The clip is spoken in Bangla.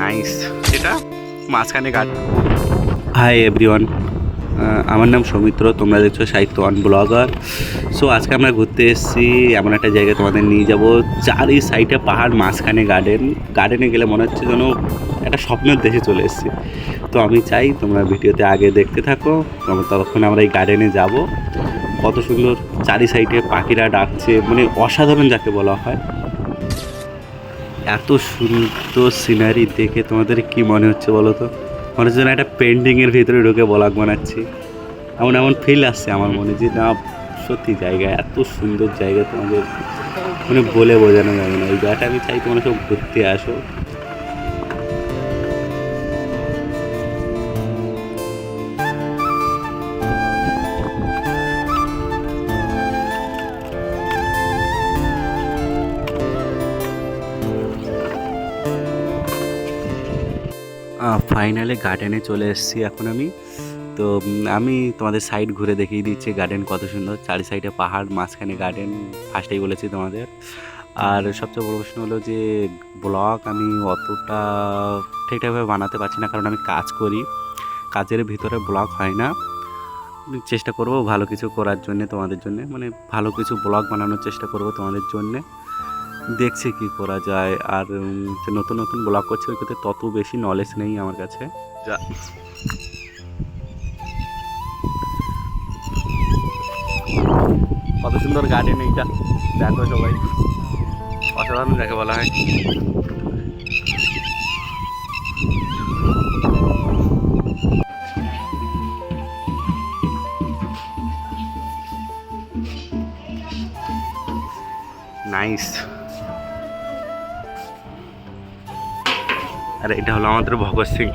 নাইস। এটা মাঝখানে গার্ড। হাই এভরিওয়ান, আমার নাম সৌমিত্র, তোমরা দেখছো সাহিত্য ওয়ান ব্লগার। সো আজকে আমরা ঘুরতে এসেছি এমন একটা জায়গায়, তোমাদের নিয়ে যাব। চারি সাইডে পাহাড়, মাঝখানে গার্ডেন। গার্ডেনে গেলে মনে হচ্ছে যেন একটা স্বপ্নের দেশে চলে এসেছি। তো আমি চাই তোমরা ভিডিওতে আগে দেখতে থাকো, ততক্ষণ আমরা এই গার্ডেনে যাব। কত সুন্দর চারি সাইডে পাখিরা ডাকছে, মানে অসাধারণ যাকে বলা হয়। এত সুন্দর সিনারি দেখে তোমাদের কি মনে হচ্ছে বলো তো? মনে হচ্ছে যেন একটা পেন্টিংয়ের ভিতরে ঢুকে ব্লগ বানাচ্ছি, এমন এমন ফিল আসছে আমার মনে, যে না সত্যি জায়গা, এত সুন্দর জায়গা, তোমাদের মানে বলে বোঝানো যাবে না। এই জায়গাটা আমি চাই তোমরা সব ঘুরতে আসো। ফাইনালি গার্ডেনে চলে এসেছি এখন আমি। তো আমি তোমাদের সাইড ঘুরে দেখিয়ে দিচ্ছি গার্ডেন কত সুন্দর। চারি সাইডে পাহাড়, মাঝখানে গার্ডেন, ফার্স্টেই বলেছি তোমাদের। আর সবচেয়ে বড় প্রশ্ন হলো যে ব্লগ আমি অতটা ঠিকঠাকভাবে বানাতে পারছি না, কারণ আমি কাজ করি, কাজের ভিতরে ব্লগ হয় না। চেষ্টা করব ভালো কিছু করার জন্যে, তোমাদের জন্যে, মানে ভালো কিছু ব্লগ বানানোর চেষ্টা করব তোমাদের জন্যে। দেখছি কি করা যায়। আর যে নতুন নতুন ব্লগ করছি ওই ক্ষেত্রে তত বেশি নলেজ নেই আমার কাছে। যা কত সুন্দর গার্ডেন এইটা, দেখো সবাই, অসাধারণ যাকে বলা হয়। নাইস। আর এটা হলো আমাদের ভগৎ সিং।